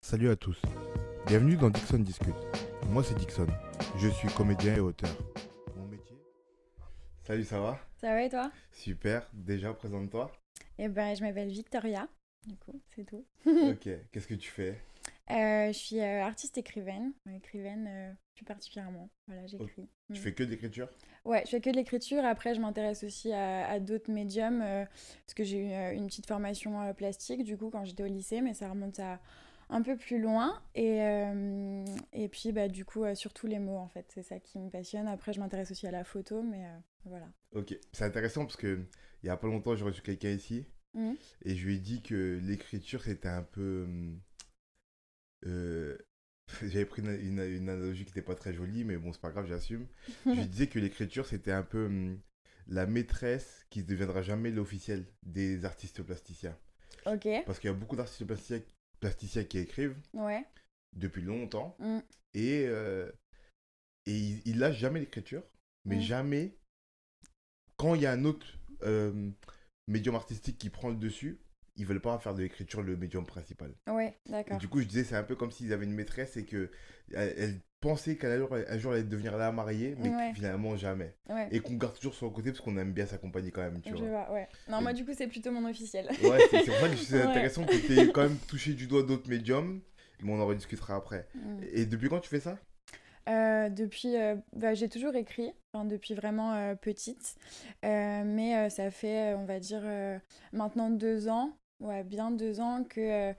Salut à tous, bienvenue dans Dixon Discute. Moi c'est Dixon, je suis comédien et auteur. Mon métier. Salut, ça va? Ça va et toi? Super, déjà présente-toi. Eh ben, je m'appelle Victoria, du coup, c'est tout. Ok, qu'est-ce que tu fais? Je suis artiste écrivaine, écrivaine plus particulièrement. Voilà, Ok, j'écris. tu fais que de l'écriture? Ouais, je fais que de l'écriture. Après, je m'intéresse aussi à d'autres médiums parce que j'ai eu une petite formation plastique, du coup, quand j'étais au lycée, mais ça remonte à un peu plus loin. Et puis, bah, du coup, surtout les mots, en fait, c'est ça qui me passionne. Après, je m'intéresse aussi à la photo, mais voilà. Ok, c'est intéressant parce que il y a pas longtemps j'ai reçu quelqu'un ici Mhm. et je lui ai dit que l'écriture c'était un peu... euh, j'avais pris une analogie qui n'était pas très jolie, mais bon c'est pas grave, j'assume. Je lui disais que l'écriture c'était un peu la maîtresse qui ne deviendra jamais l'officiel des artistes plasticiens. Ok, Parce qu'il y a beaucoup d'artistes plasticiens qui écrivent ouais. depuis longtemps Mhm. et, ils lâchent jamais l'écriture, mais Mhm. jamais, quand il y a un autre médium artistique qui prend le dessus, ils veulent pas faire de l'écriture le médium principal. Ouais, Et d'accord. du coup, je disais, c'est un peu comme s'ils avaient une maîtresse et que elle pensait un jour elle allait devenir la mariée, mais que Ouais, finalement jamais. ouais. Et qu'on garde toujours sur le côté parce qu'on aime bien s'accompagner quand même, tu Je vois. vois, ouais. Non, Et moi, du coup, c'est plutôt mon officiel. ouais, c'est pour ça que c'est Ouais. intéressant que tu aies quand même touché du doigt d'autres médiums, mais on en rediscutera après. Mm. Et depuis quand tu fais ça? Depuis, bah, j'ai toujours écrit, enfin, depuis vraiment petite. Mais ça fait, on va dire, maintenant 2 ans, ouais, bien 2 ans que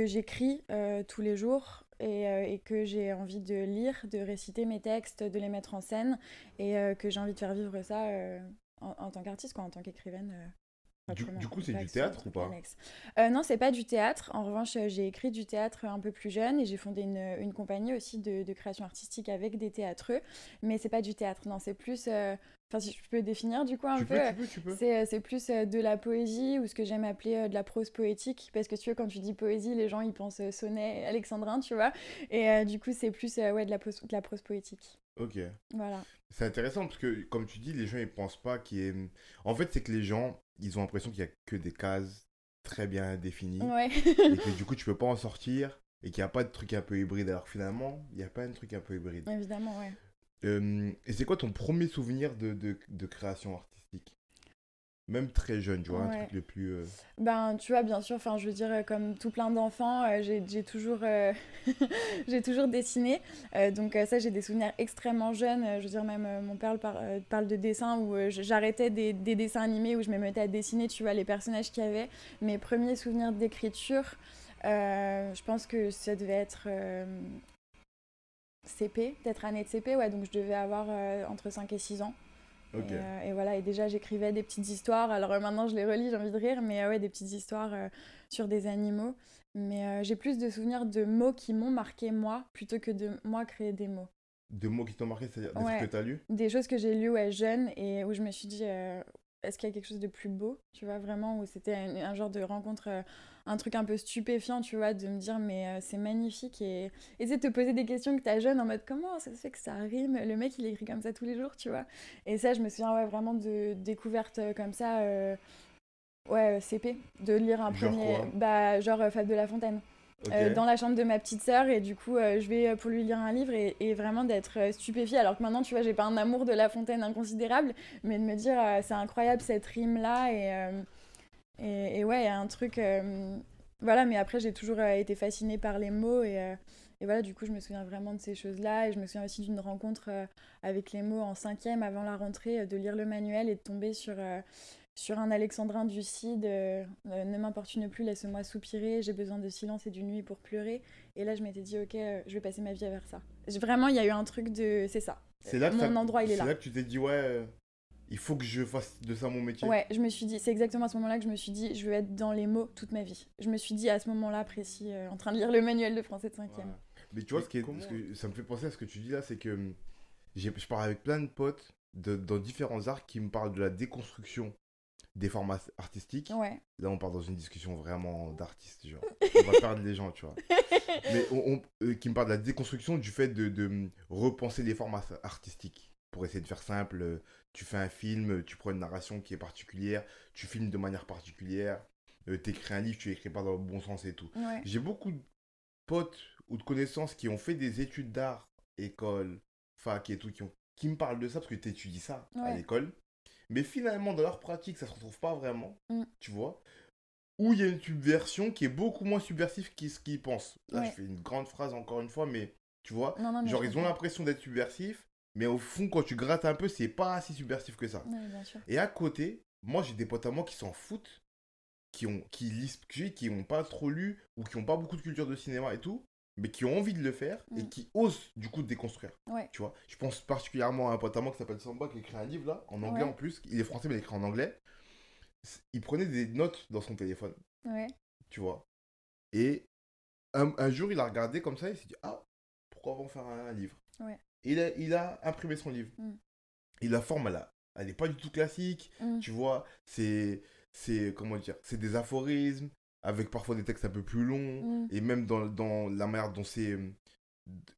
j'écris tous les jours et que j'ai envie de lire, de réciter mes textes, de les mettre en scène et que j'ai envie de faire vivre ça en tant qu'artiste, quoi, en tant qu'écrivaine. Du Proprement, coup, c'est pas du que ce soit un théâtre ou truc pas? annexe. Non, c'est pas du théâtre. En revanche, j'ai écrit du théâtre un peu plus jeune et j'ai fondé une compagnie aussi de création artistique avec des théâtreux. Mais c'est pas du théâtre, non, c'est plus. Enfin, si je peux définir du coup un Tu peu, peux, tu peux, tu peux. c'est plus de la poésie ou ce que j'aime appeler de la prose poétique. Parce que tu vois, quand tu dis poésie, les gens ils pensent sonnet alexandrin, tu vois. Et du coup, c'est plus ouais, de la prose poétique. Ok. Voilà. C'est intéressant parce que, comme tu dis, les gens ils pensent pas qu'il y ait. En fait, c'est que les gens ils ont l'impression qu'il y a que des cases très bien définies Ouais. et que du coup tu peux pas en sortir et qu'il n'y a pas de truc un peu hybride. Alors que finalement, il y a pas de truc un peu hybride. Évidemment, ouais. Et c'est quoi ton premier souvenir de création artistique? Même très jeune, tu vois, un truc Ouais. le plus. Ben, tu vois, bien sûr, enfin, je veux dire, comme tout plein d'enfants, j'ai toujours, j'ai toujours dessiné. Donc, ça, j'ai des souvenirs extrêmement jeunes. Je veux dire, même mon père parle de dessins où j'arrêtais des dessins animés où je me mettais à dessiner, tu vois, les personnages qu'il y avait. Mes premiers souvenirs d'écriture, je pense que ça devait être CP, peut-être année de CP, ouais, donc je devais avoir entre 5 et 6 ans. Ok. Et voilà, et déjà j'écrivais des petites histoires. Alors maintenant je les relis, j'ai envie de rire, mais ouais, des petites histoires sur des animaux. Mais j'ai plus de souvenirs de mots qui m'ont marqué moi, plutôt que de moi créer des mots. De mots qui t'ont marqué, c'est-à-dire des trucs que Ouais, t'as lus? des choses que j'ai lues ouais, jeune et où je me suis dit, est-ce qu'il y a quelque chose de plus beau, tu vois, vraiment, où c'était un genre de rencontre, un truc un peu stupéfiant, tu vois, de me dire, mais c'est magnifique et essayer de te poser des questions que t'as jeune en mode, comment ça se fait que ça rime, le mec il écrit comme ça tous les jours, tu vois. Et ça, je me souviens, ouais, vraiment de découvertes comme ça, ouais, CP, de lire un Genre premier, quoi? bah, genre Fable de La Fontaine Ok. dans la chambre de ma petite sœur et du coup je vais pour lui lire un livre et vraiment d'être stupéfiée alors que maintenant tu vois j'ai pas un amour de La Fontaine inconsidérable mais de me dire c'est incroyable cette rime là et ouais il y a un truc voilà mais après j'ai toujours été fascinée par les mots et voilà du coup je me souviens vraiment de ces choses là et je me souviens aussi d'une rencontre avec les mots en cinquième avant la rentrée de lire le manuel et de tomber sur un alexandrin du Cid, ne m'importune plus, laisse-moi soupirer, j'ai besoin de silence et d'une nuit pour pleurer. Et là, je m'étais dit, ok, je vais passer ma vie à faire ça. Vraiment, il y a eu un truc de. C'est ça. Mon endroit, il est C'est là. là que tu t'es dit, ouais, il faut que je fasse de ça mon métier. Ouais, je me suis dit, c'est exactement à ce moment-là que je me suis dit, je veux être dans les mots toute ma vie. Je me suis dit à ce moment-là précis, en train de lire le manuel de français de Ouais. cinquième. Mais tu vois, ce que ça me fait penser à ce que tu dis là, c'est que je parle avec plein de potes dans différents arts qui me parlent de la déconstruction des formats artistiques. Ouais. Là, on part dans une discussion vraiment d'artistes, genre. On va perdre les gens, tu vois. Mais qui me parle de la déconstruction du fait de repenser les formats artistiques. Pour essayer de faire simple, tu fais un film, tu prends une narration qui est particulière, tu filmes de manière particulière, tu écris un livre, tu écris pas dans le bon sens et tout. Ouais. J'ai beaucoup potes ou de connaissances qui ont fait des études d'art, école, fac et tout, qui me parlent de ça parce que tu étudies ça à Ouais. l'école. Mais finalement, dans leur pratique, ça se retrouve pas vraiment, Mm. tu vois. Ou il y a une subversion qui est beaucoup moins subversive que ce qu'ils pensent. Là, je Ouais. fais une grande phrase encore une fois, mais tu vois, Non, non, mais je genre, ils ont comprends. l'impression d'être subversifs, mais au fond, quand tu grattes un peu, c'est pas si subversif que ça. Ouais, bien sûr. Et à côté, moi, j'ai des potes à moi qui s'en foutent, qui lisent, qui ont pas trop lu, ou qui ont pas beaucoup de culture de cinéma et tout, mais qui ont envie de le faire, et Mm. qui osent, du coup, déconstruire. Ouais. Tu vois, je pense particulièrement à un pote à moi qui s'appelle Samba, qui écrit un livre, là, en anglais Ouais. en plus. Il est français, mais il écrit en anglais. Il prenait des notes dans son téléphone, Ouais. tu vois. Et un jour, il a regardé comme ça, il s'est dit, ah, pourquoi on va en faire un livre. Ouais. Et il a imprimé son livre. Mm. Et la forme, elle est pas du tout classique, Mm. tu vois. Comment dire, c'est des aphorismes, avec parfois des textes un peu plus longs. Mm. Et même dans la manière dont c'est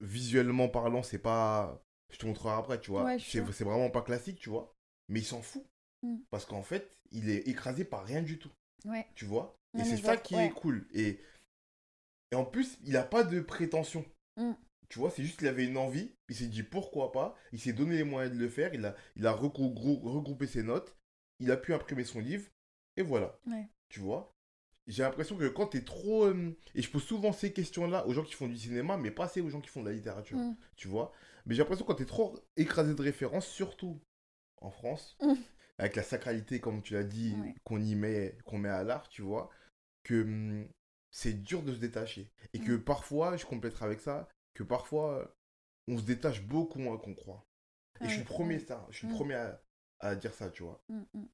visuellement parlant, c'est pas. Je te montrerai après, tu vois. Ouais, je suis sûre. C'est vraiment pas classique, tu vois. Mais il s'en fout. Mm. Parce qu'en fait, il est écrasé par rien du tout, Ouais. tu vois. Non, Et mais c'est je ça vois. qui Ouais. est cool. Et en plus, il a pas de prétention. Mm. Tu vois, c'est juste qu'il avait une envie, il s'est dit pourquoi pas, il s'est donné les moyens de le faire, il a regroupé ses notes, il a pu imprimer son livre, et voilà. Ouais. Tu vois, j'ai l'impression que quand t'es trop... et je pose souvent ces questions-là aux gens qui font du cinéma, mais pas assez aux gens qui font de la littérature, Mm. tu vois. Mais j'ai l'impression que quand t'es trop écrasé de références, surtout en France, Mm. avec la sacralité, comme tu l'as dit, Ouais. qu'on met à l'art, tu vois, que c'est dur de se détacher. Et que Mm. parfois, je compléterai avec ça, que parfois, on se détache beaucoup moins qu'on croit. Et Ah je suis oui, le premier, ouais. je suis le Mm. premier à dire ça, tu vois. Mm. Mm.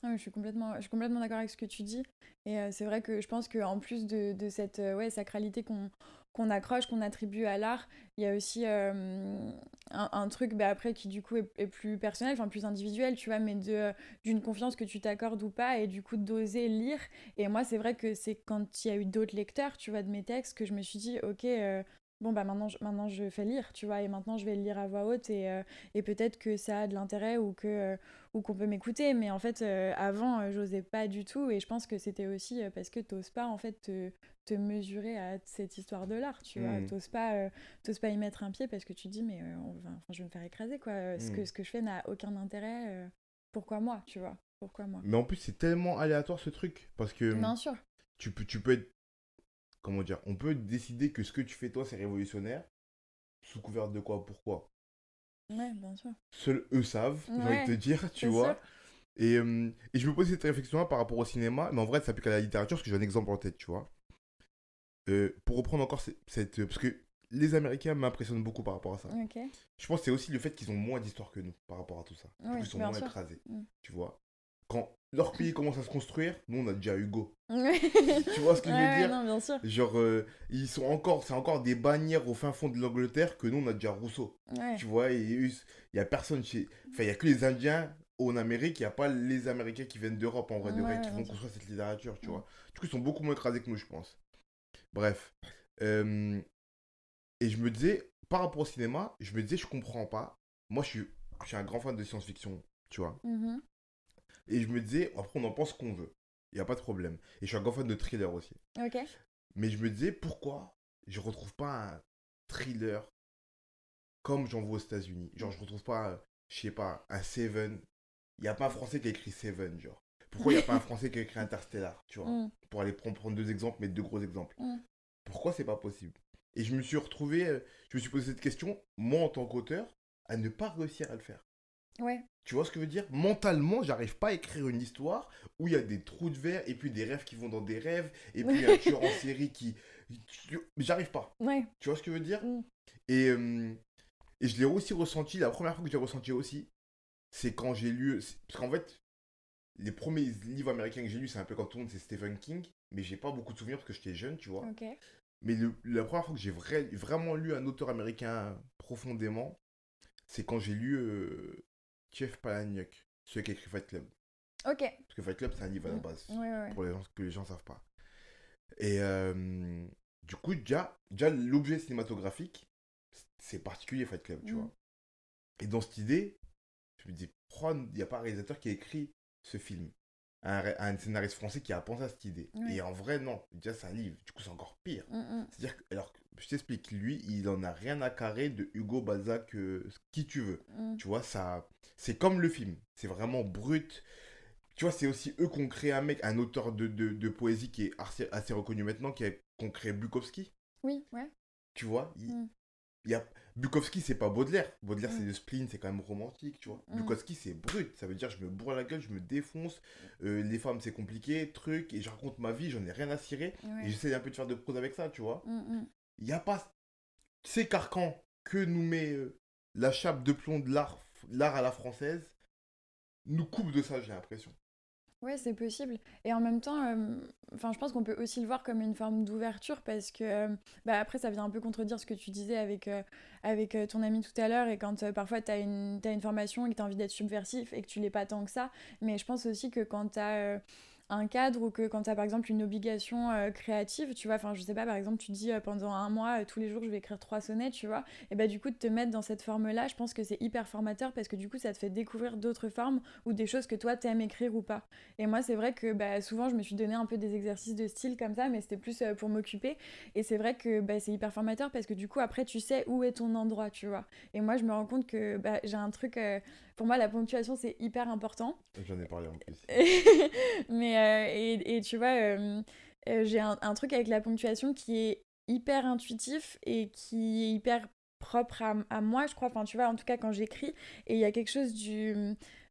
Ah oui, je suis complètement d'accord avec ce que tu dis. Et c'est vrai que je pense qu'en plus de cette ouais, sacralité qu'on accroche, qu'on attribue à l'art, il y a aussi un truc bah, après qui du coup est plus personnel, enfin plus individuel, tu vois, mais d'une confiance que tu t'accordes ou pas, et du coup d'oser lire. Et moi, c'est vrai que c'est quand il y a eu d'autres lecteurs, tu vois, de mes textes, que je me suis dit, ok, bon, bah maintenant je fais lire, tu vois, et maintenant je vais le lire à voix haute, et peut-être que ça a de l'intérêt ou qu'on peut m'écouter, mais en fait avant j'osais pas du tout, et je pense que c'était aussi parce que t'oses pas en fait te mesurer à cette histoire de l'art, tu vois, Mm, t'oses pas y mettre un pied parce que tu te dis mais je vais me faire écraser quoi. mm. Ce que je fais n'a aucun intérêt, pourquoi moi, tu vois, pourquoi moi. Mais en plus, c'est tellement aléatoire ce truc. Parce que Bien sûr. tu peux être. Comment dire, on peut décider que ce que tu fais toi, c'est révolutionnaire. Sous couvert de quoi, pourquoi. Ouais, bien sûr. Seuls eux savent, j'ai envie de te Ouais, dire, tu c'est sûr. vois. Et je me pose cette réflexion-là par rapport au cinéma, mais en vrai, ça s'applique à la littérature, parce que j'ai un exemple en tête, tu vois. Pour reprendre encore cette. Parce que les Américains m'impressionnent beaucoup par rapport à ça. Ok. Je pense que c'est aussi le fait qu'ils ont moins d'histoire que nous par rapport à tout ça. Du coup, Oui, ils sont bien moins sûr. écrasés, Mm. tu vois. Quand leur pays commence à se construire, nous, on a déjà Hugo. Ouais. Tu vois ce que je veux Ouais, dire? non, bien sûr. Genre, c'est encore des bannières au fin fond de l'Angleterre que nous, on a déjà Rousseau. Ouais. Tu vois, il y a personne chez. Enfin, il y a que les Indiens en Amérique, il n'y a pas les Américains qui viennent d'Europe en vrai de vrai, Ouais, qui bien vont sûr. construire cette littérature, tu Mm. vois. Du coup, ils sont beaucoup moins écrasés que nous, je pense. Bref. Euh, et je me disais, par rapport au cinéma, je me disais, je comprends pas. Moi, je suis un grand fan de science-fiction, tu vois. Mhm. Et je me disais, après, on en pense qu'on veut. Il n'y a pas de problème. Et je suis un grand fan de thriller aussi. Ok. Mais je me disais, pourquoi je retrouve pas un thriller comme j'en vois aux États-Unis? Genre, je retrouve pas, je sais pas, un Seven. Il n'y a pas un Français qui a écrit Seven, genre. Pourquoi il n'y a pas un Français qui a écrit Interstellar, tu vois? Mm. Pour aller prendre deux exemples, mais deux gros exemples. Mm. Pourquoi c'est pas possible? Et je me suis retrouvé, je me suis posé cette question, moi en tant qu'auteur, à ne pas réussir à le faire. Ouais. Tu vois ce que je veux dire? Mentalement, j'arrive pas à écrire une histoire où il y a des trous de verre et puis des rêves qui vont dans des rêves et puis un tueur en série qui. J'arrive pas. Ouais. Tu vois ce que je veux dire? Mm. Et je l'ai aussi ressenti, la première fois que j'ai ressenti aussi, c'est quand j'ai lu. Parce qu'en fait, les premiers livres américains que j'ai lus, c'est un peu comme tout le monde, c'est Stephen King, mais j'ai pas beaucoup de souvenirs parce que j'étais jeune, tu vois. Ok. Mais la première fois que j'ai vraiment lu un auteur américain profondément, c'est quand j'ai lu Jeff Palahniuk, celui qui a écrit Fight Club. Ok. Parce que Fight Club, c'est un livre à la base, Ouais, ouais, ouais. pour les gens que les gens savent pas. Et du coup, déjà l'objet cinématographique, c'est particulier Fight Club, tu vois. Et dans cette idée, je me dis, pourquoi il n'y a pas un réalisateur qui a écrit ce film? Un scénariste français qui a pensé à cette idée. Ouais. Et en vrai, non. Déjà, c'est un livre. Du coup, c'est encore pire. Mm, mm. C'est-à-dire que je t'explique. Lui, il en a rien à carrer de Hugo Balzac, qui tu veux. Mm. Tu vois, ça, c'est comme le film. C'est vraiment brut. Tu vois, c'est aussi eux qui ont créé un auteur de poésie qui est assez reconnu maintenant, qu'on créé Bukowski. Oui, ouais. Tu vois, Mm. il y a... Bukowski, c'est pas Baudelaire. Baudelaire, c'est Mm. le spleen, c'est quand même romantique, tu vois. Mm. Bukowski, c'est brut. Ça veut dire, je me bourre la gueule, je me défonce. Les femmes, c'est compliqué, truc. Et je raconte ma vie, j'en ai rien à cirer. Ouais. Et j'essaie un peu de faire de prose avec ça, tu vois. Mm. Il n'y a pas ces carcans que nous met la chape de plomb de l'art à la française, nous coupe de ça, j'ai l'impression. Ouais, c'est possible. Et en même temps, enfin, je pense qu'on peut aussi le voir comme une forme d'ouverture parce que, bah, après, ça vient un peu contredire ce que tu disais avec ton ami tout à l'heure et quand parfois t'as une formation et que t'as envie d'être subversif et que tu l'es pas tant que ça. Mais je pense aussi que quand t'as un cadre ou que quand tu as par exemple une obligation créative, tu vois, enfin je sais pas, par exemple tu dis pendant un mois, tous les jours je vais écrire 3 sonnets, tu vois, et bah du coup de te mettre dans cette forme-là, je pense que c'est hyper formateur parce que du coup ça te fait découvrir d'autres formes ou des choses que toi t'aimes écrire ou pas. Et moi c'est vrai que bah, souvent je me suis donné un peu des exercices de style comme ça, mais c'était plus pour m'occuper. Et c'est vrai que bah, c'est hyper formateur parce que du coup après tu sais où est ton endroit, tu vois. Et moi je me rends compte que bah, j'ai un truc... pour moi, la ponctuation, c'est hyper important. J'en ai parlé en plus. Mais, et tu vois, j'ai un truc avec la ponctuation qui est hyper intuitif et qui est hyper propre à moi, je crois. Enfin, tu vois, en tout cas, quand j'écris. Et il y a quelque chose du...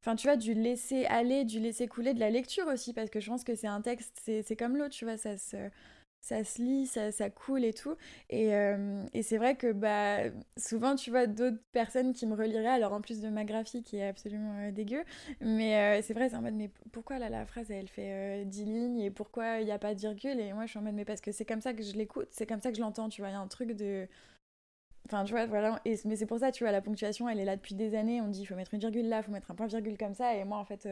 Enfin, tu vois, du laisser aller, du laisser couler, de la lecture aussi. Parce que je pense que c'est un texte, c'est comme l'autre, tu vois, ça se lit, ça coule et tout. Et c'est vrai que bah, souvent, tu vois, d'autres personnes qui me reliraient, alors en plus de ma graphie qui est absolument dégueu, mais c'est vrai, c'est en mode, mais pourquoi là, la phrase, elle fait 10 lignes et pourquoi il n'y a pas de virgule? Et moi, je suis en mode, mais parce que c'est comme ça que je l'écoute, c'est comme ça que je l'entends, tu vois, il y a un truc de... Enfin, tu vois, voilà. Mais c'est pour ça, tu vois, la ponctuation, elle est là depuis des années. On dit, il faut mettre une virgule là, il faut mettre un point-virgule comme ça. Et moi, en fait,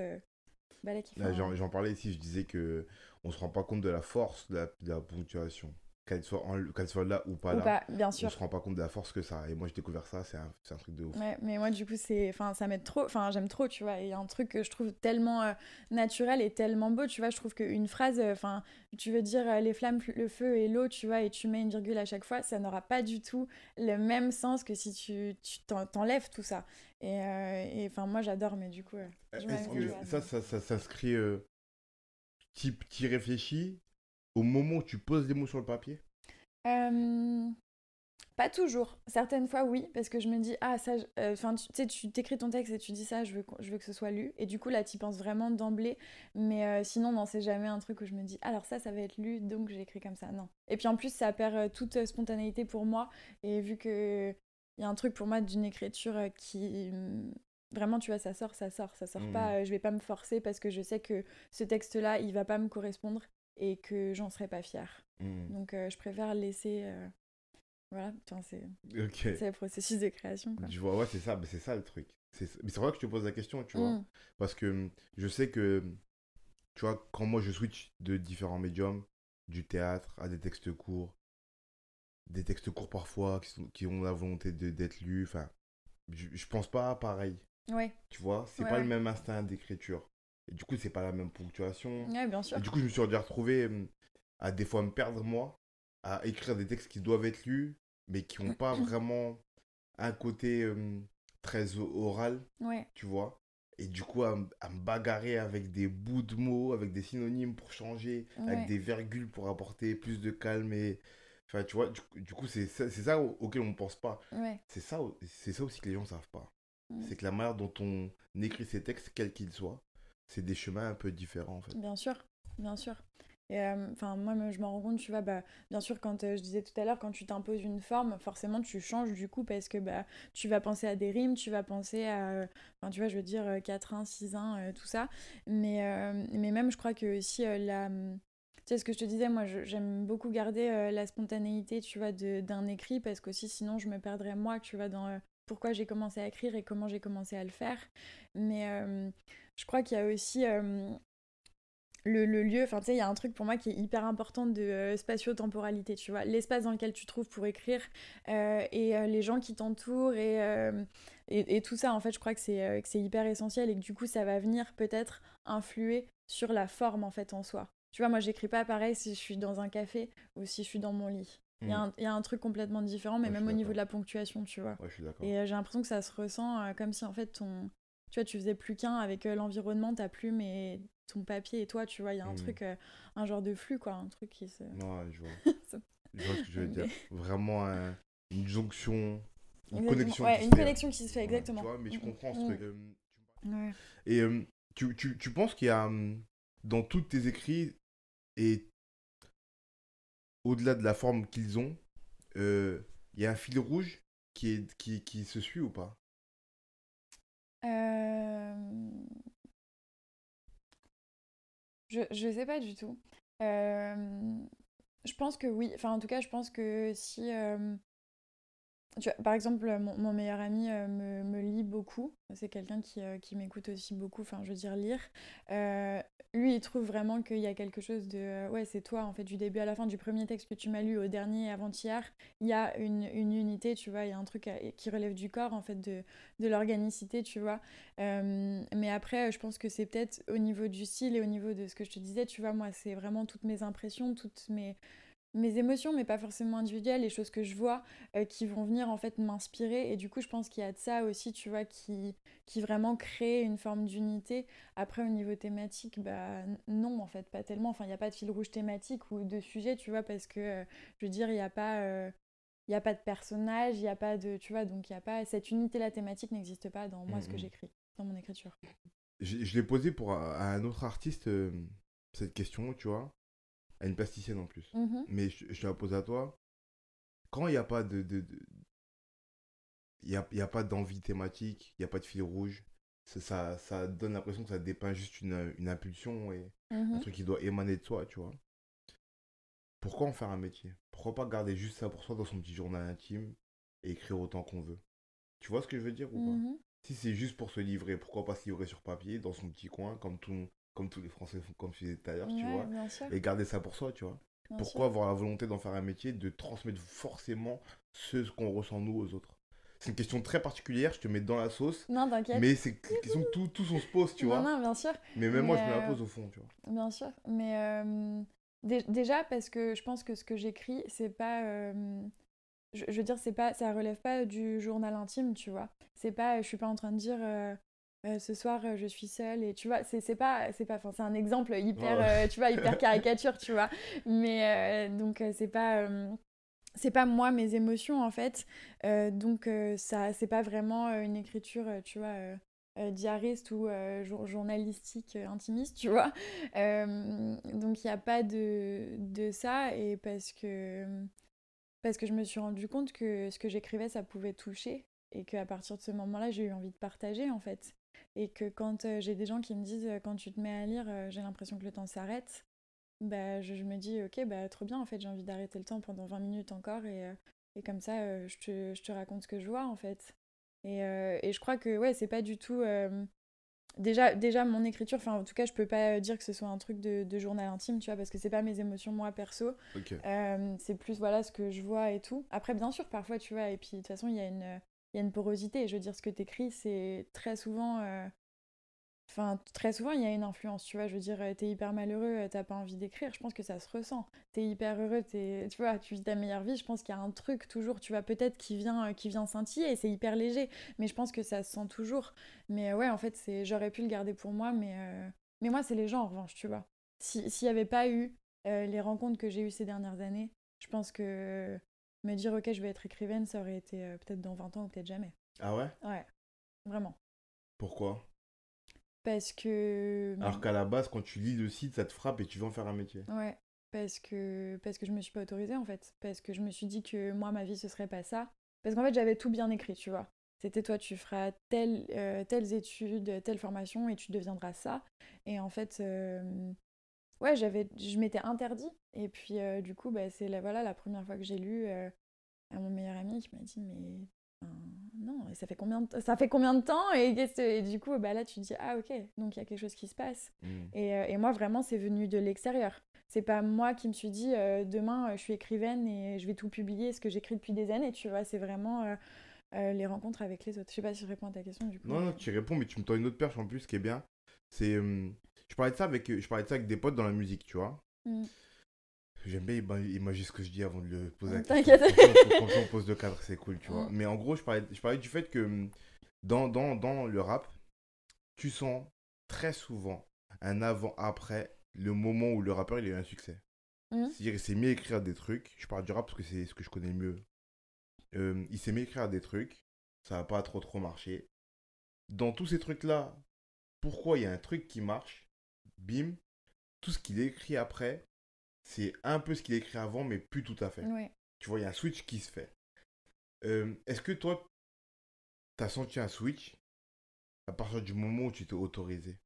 bah là, qui Là, j'en parlais ici, je disais que on se rend pas compte de la force de la ponctuation. Qu'elle soit là ou pas ou là, pas, bien on sûr. se rend pas compte de la force que ça a. Et moi, j'ai découvert ça, c'est un truc de ouf. Ouais, mais moi, du coup, enfin, ça m'aide trop. Enfin, j'aime trop, tu vois. Et il y a un truc que je trouve tellement naturel et tellement beau, tu vois. Je trouve qu'une phrase, enfin, tu veux dire les flammes, le feu et l'eau, tu vois, et tu mets une virgule à chaque fois, ça n'aura pas du tout le même sens que si t'enlèves tout ça. Et enfin, moi, j'adore, mais du coup, je Est-ce m'amuse. que ça s'inscrit, t'y réfléchis au moment où tu poses les mots sur le papier? Euh, Pas toujours. Certaines fois, oui, parce que je me dis, ah, ça, enfin, tu sais, tu t'écris ton texte et tu dis ça, je veux que ce soit lu. Et du coup, là, tu y penses vraiment d'emblée. Mais sinon, non, c'est jamais un truc où je me dis, alors ça va être lu, donc j'ai écrit comme ça. Non. Et puis en plus, ça perd toute spontanéité pour moi. Et vu que il y a un truc pour moi d'une écriture qui. Vraiment, tu vois, ça sort pas. Je vais pas me forcer parce que je sais que ce texte-là, il va pas me correspondre et que j'en serais pas fière. Donc, je préfère laisser. Voilà, enfin, Ok. c'est le processus de création, quoi. Je vois, ouais, c'est ça, mais c'est ça le truc. Mais c'est vrai que je te pose la question, tu vois. Mm. Parce que je sais que, tu vois, quand moi je switch de différents médiums, du théâtre à des textes courts parfois, qui ont la volonté d'être lus, enfin, je pense pas pareil. Ouais, Tu vois, c'est ouais, pas le ouais. même instinct d'écriture. Et du coup, c'est pas la même ponctuation. Ouais, bien sûr. Et du coup, je me suis déjà retrouvé à des fois me perdre moi, à écrire des textes qui doivent être lus, mais qui n'ont pas vraiment un côté très oral, Ouais, tu vois. Et du coup, à me bagarrer avec des bouts de mots, avec des synonymes pour changer, avec ouais, des virgules pour apporter plus de calme. Et... Enfin, tu vois, du coup, c'est ça auquel on ne pense pas. ouais. C'est ça aussi que les gens ne savent pas. Mm. C'est que la manière dont on écrit ses textes, quels qu'ils soient, c'est des chemins un peu différents, en fait. Bien sûr, bien sûr. Et enfin, moi, je m'en rends compte, tu vois, bah, bien sûr, quand je disais tout à l'heure, quand tu t'imposes une forme, forcément, tu changes du coup parce que bah, tu vas penser à des rimes, tu vas penser à, enfin, tu vois, je veux dire 4-1, 6-1, tout ça. Mais même, je crois que aussi, tu sais, ce que je te disais, moi, j'aime beaucoup garder la spontanéité, tu vois, d'un écrit parce qu'aussi, sinon, je me perdrais moi, tu vois, dans pourquoi j'ai commencé à écrire et comment j'ai commencé à le faire. Mais je crois qu'il y a aussi le lieu, enfin tu sais, il y a un truc pour moi qui est hyper important de spatio-temporalité, tu vois, l'espace dans lequel tu te trouves pour écrire et les gens qui t'entourent et tout ça, en fait, je crois que c'est hyper essentiel et que du coup, ça va venir peut-être influer sur la forme, en fait, en soi. Tu vois, moi, j'écris pas pareil si je suis dans un café ou si je suis dans mon lit. Il y a un truc complètement différent, mais Ouais, je même suis au niveau d'accord. de la ponctuation, tu vois. Ouais, je suis d'accord. Et j'ai l'impression que ça se ressent comme si en fait tu vois, tu faisais plus qu'un avec l'environnement, ta plume et ton papier et toi, tu vois, il y a un Hmm. truc, un genre de flux, quoi, un truc qui se... Ouais, je vois. se- Je vois ce que je veux dire. Mais- Vraiment une jonction, une Exactement, connexion qui ouais, se une fait. connexion qui se fait, Ouais, tu exactement. vois, mais je comprends ce Mm. truc. Ouais. Et tu penses qu'il y a, dans tous tes écrits, et au-delà de la forme qu'ils ont, il y a un fil rouge qui se suit ou pas? Euh, je sais pas du tout. Euh, je pense que oui. Enfin, en tout cas, je pense que si... tu vois, par exemple, mon meilleur ami me lit beaucoup. C'est quelqu'un qui m'écoute aussi beaucoup, enfin, je veux dire, lire. Euh, Lui, il trouve vraiment qu'il y a quelque chose de... ouais, c'est toi, en fait, du début à la fin, du premier texte que tu m'as lu au dernier avant-hier, il y a une unité, tu vois, il y a un truc qui relève du corps, en fait, de l'organicité, tu vois. Mais après, je pense que c'est peut-être au niveau du style et au niveau de ce que je te disais, tu vois, moi, c'est vraiment toutes mes impressions, toutes mes émotions, mais pas forcément individuelles, les choses que je vois qui vont venir en fait m'inspirer. Et du coup, je pense qu'il y a de ça aussi, tu vois, qui vraiment crée une forme d'unité. Après, au niveau thématique, bah non, en fait, pas tellement. Enfin, il n'y a pas de fil rouge thématique ou de sujet, tu vois, parce que, je veux dire, il y a pas de personnage, il n'y a pas de... Tu vois, donc il y a pas... Cette unité-là thématique n'existe pas dans moi, ce que Mhm. j'écris, dans mon écriture. Je l'ai posé à un autre artiste, cette question, tu vois, à une plasticienne en plus. Mhm. Mais je te la pose à toi. Quand il n'y a pas il y a pas d'envie thématique, il n'y a pas de fil rouge, ça donne l'impression que ça dépeint juste une impulsion et un Mhm. truc qui doit émaner de soi, tu vois. Pourquoi en faire un métier? Pourquoi pas garder juste ça pour soi dans son petit journal intime et écrire autant qu'on veut? Tu vois ce que je veux dire ou pas? Mhm. Si c'est juste pour se livrer, pourquoi pas se livrer sur papier, dans son petit coin, comme tous les Français font, comme tu disais tout à l'heure, tu Ouais, vois, bien sûr, et garder ça pour soi, tu vois? bien sûr. Pourquoi avoir la volonté d'en faire un métier, de transmettre forcément ce qu'on ressent nous aux autres? C'est une question très particulière, je te mets dans la sauce, Non, t'inquiète. mais c'est une question que tous on se pose, tu Non, vois? non, bien sûr. Mais même moi, Mais je me la pose au fond, tu vois? bien sûr. Mais déjà, parce que je pense que ce que j'écris, c'est pas. Je veux dire, c'est pas, ça relève pas du journal intime, tu vois. C'est pas, je suis pas en train de dire. Ce soir, je suis seule et tu vois, enfin, c'est un exemple hyper, Ouais, tu vois, hyper caricature, tu vois. Mais donc, c'est pas moi mes émotions en fait. Donc, ça, c'est pas vraiment une écriture, tu vois, diariste ou journalistique intimiste, tu vois. Donc il n'y a pas de ça et parce que je me suis rendu compte que ce que j'écrivais, ça pouvait toucher et qu'à partir de ce moment-là, j'ai eu envie de partager en fait. Et que quand j'ai des gens qui me disent quand tu te mets à lire, j'ai l'impression que le temps s'arrête, bah, je me dis ok, bah trop bien en fait, j'ai envie d'arrêter le temps pendant 20 minutes encore et comme ça, je te raconte ce que je vois en fait. Et je crois que ouais, c'est pas du tout. Déjà, mon écriture, enfin, en tout cas, je peux pas dire que ce soit un truc de journal intime, tu vois, parce que c'est pas mes émotions, moi, perso. ok. C'est plus, voilà, ce que je vois et tout. Après, bien sûr, parfois, tu vois, et puis, de toute façon, il y a une porosité. Je veux dire, ce que t'écris, c'est très souvent... Enfin, très souvent, il y a une influence, tu vois. Je veux dire, t'es hyper malheureux, t'as pas envie d'écrire, je pense que ça se ressent. T'es hyper heureux, tu vois, tu vis ta meilleure vie, je pense qu'il y a un truc toujours, tu vois, peut-être qui vient scintiller, et c'est hyper léger, mais je pense que ça se sent toujours. Mais ouais, en fait, j'aurais pu le garder pour moi, mais moi, c'est les gens, en revanche, tu vois. S'il y avait pas eu les rencontres que j'ai eues ces dernières années, je pense que me dire, ok, je vais être écrivaine, ça aurait été peut-être dans 20 ans ou peut-être jamais. Ah ouais? Ouais, vraiment. Pourquoi? Parce que Alors qu'à la base, quand tu lis le site, ça te frappe et tu veux en faire un métier. Ouais, parce que je me suis pas autorisée en fait. Parce que je me suis dit que moi, ma vie, ce serait pas ça. Parce qu'en fait, j'avais tout bien écrit, tu vois. C'était toi, tu feras telles études, telle formation et tu deviendras ça. Et en fait, ouais, je m'étais interdit. Et puis, du coup, bah, c'est voilà, la première fois que j'ai lu à mon meilleur ami qui m'a dit, mais non, et ça fait combien de temps et du coup, bah, là, tu te dis, ah ok, donc il y a quelque chose qui se passe. Hmm. Et moi, vraiment, c'est venu de l'extérieur. C'est pas moi qui me suis dit, demain, je suis écrivaine et je vais tout publier, ce que j'écris depuis des années, tu vois. C'est vraiment les rencontres avec les autres. Je sais pas si je réponds à ta question, du coup, Non, non, mais... tu réponds, mais tu me tends une autre perche en plus, ce qui est bien. C'est. Je parlais de ça avec des potes dans la musique, tu vois. Mm. J'aime bien imaginer ce que je dis avant de le poser la question. T'inquiète. Comme ça, on pose le cadre, c'est cool, tu vois. Mais en gros, je parlais du fait que dans le rap, tu sens très souvent un avant-après, le moment où le rappeur il a eu un succès. C'est-à-dire qu'il s'est mis à écrire des trucs. Je parle du rap parce que c'est ce que je connais le mieux. Il s'est mis à écrire des trucs. Ça n'a pas trop marché. Dans tous ces trucs-là, pourquoi il y a un truc qui marche, bim, tout ce qu'il écrit après, c'est un peu ce qu'il écrit avant, mais plus tout à fait. Ouais. Tu vois, il y a un switch qui se fait. Est-ce que toi, t'as senti un switch à partir du moment où tu t'es autorisé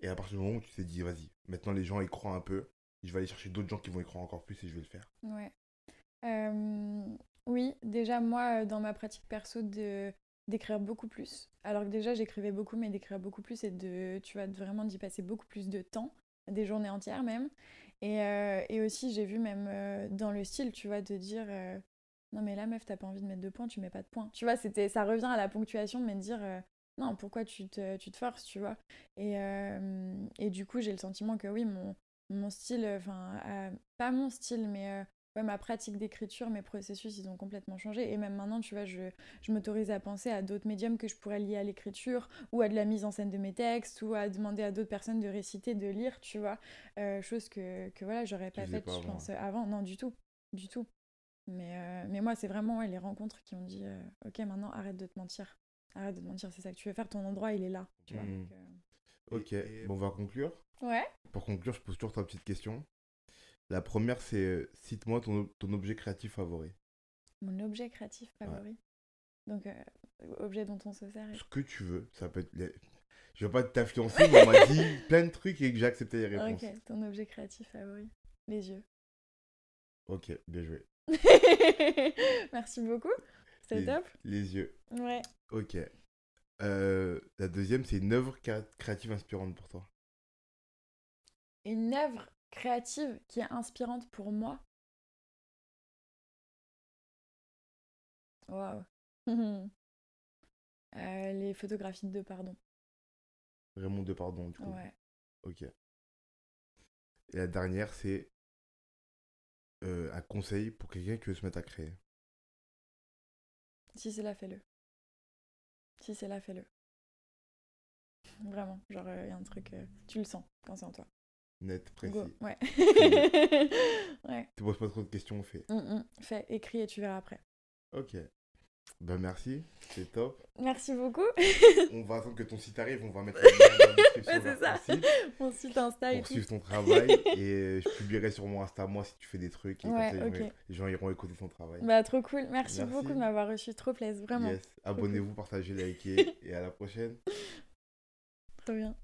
et à partir du moment où tu t'es dit, vas-y, maintenant les gens y croient un peu, je vais aller chercher d'autres gens qui vont y croire encore plus et je vais le faire. Ouais. Oui, déjà moi, dans ma pratique perso, d'écrire beaucoup plus. Alors que déjà, j'écrivais beaucoup, mais d'écrire beaucoup plus et tu vois, vraiment d'y passer beaucoup plus de temps, des journées entières même. Et aussi, j'ai vu même dans le style, tu vois, de dire non, mais là, meuf, t'as pas envie de mettre de points, tu mets pas de points. Tu vois, ça revient à la ponctuation, mais de dire non, pourquoi tu te forces, tu vois. Et du coup, j'ai le sentiment que oui, mon style, enfin, pas mon style, mais ouais, ma pratique d'écriture, mes processus, ils ont complètement changé. Et même maintenant, tu vois, je m'autorise à penser à d'autres médiums que je pourrais lier à l'écriture, ou à de la mise en scène de mes textes, ou à demander à d'autres personnes de réciter, de lire, tu vois. Chose que voilà, j'aurais pas faite, je pense, avant. Non, du tout. Du tout. Mais moi, c'est vraiment les rencontres qui ont dit ok, maintenant, arrête de te mentir. Arrête de te mentir, c'est ça que tu veux faire, ton endroit, il est là. Tu vois, donc, Ok, bon, on va conclure. Ouais. Pour conclure, je pose toujours trois petites questions. La première, c'est cite-moi ton objet créatif favori. Mon objet créatif favori. Ouais. Donc, objet dont on se sert. Ce que tu veux. Ça peut être. Je veux pas t'influencer, mais on m'a dit plein de trucs et que j'ai accepté les réponses. Ok, ton objet créatif favori. Les yeux. Ok, bien joué. Merci beaucoup. C'était top. Les yeux. Ouais. Ok. La deuxième, c'est une œuvre créative inspirante pour toi. Une œuvre créative qui est inspirante pour moi. Waouh. Les photographies de Depardon. Raymond Depardon, du coup. Ouais. Ok. Et la dernière, c'est un conseil pour quelqu'un qui veut se mettre à créer. Si c'est là, fais-le. Si c'est là, fais-le. Vraiment, genre, il y a un truc, tu le sens quand c'est en toi. Net, précis. Go. Ouais. Ouais. Tu poses pas trop de questions, fais. Fais, écris et tu verras après. Ok. Ben merci, c'est top. Merci beaucoup. On va attendre que ton site arrive, on va mettre le lien dans la description vers ton site. Mon site Insta et tout. Pour suivre ton travail et je publierai sur mon Insta moi si tu fais des trucs et ouais, comme ça okay. les gens iront écouter ton travail. Bah trop cool, merci beaucoup de m'avoir reçu, trop plaisir, vraiment. Yes. Abonnez-vous, partagez, likez et à la prochaine. Trop bien.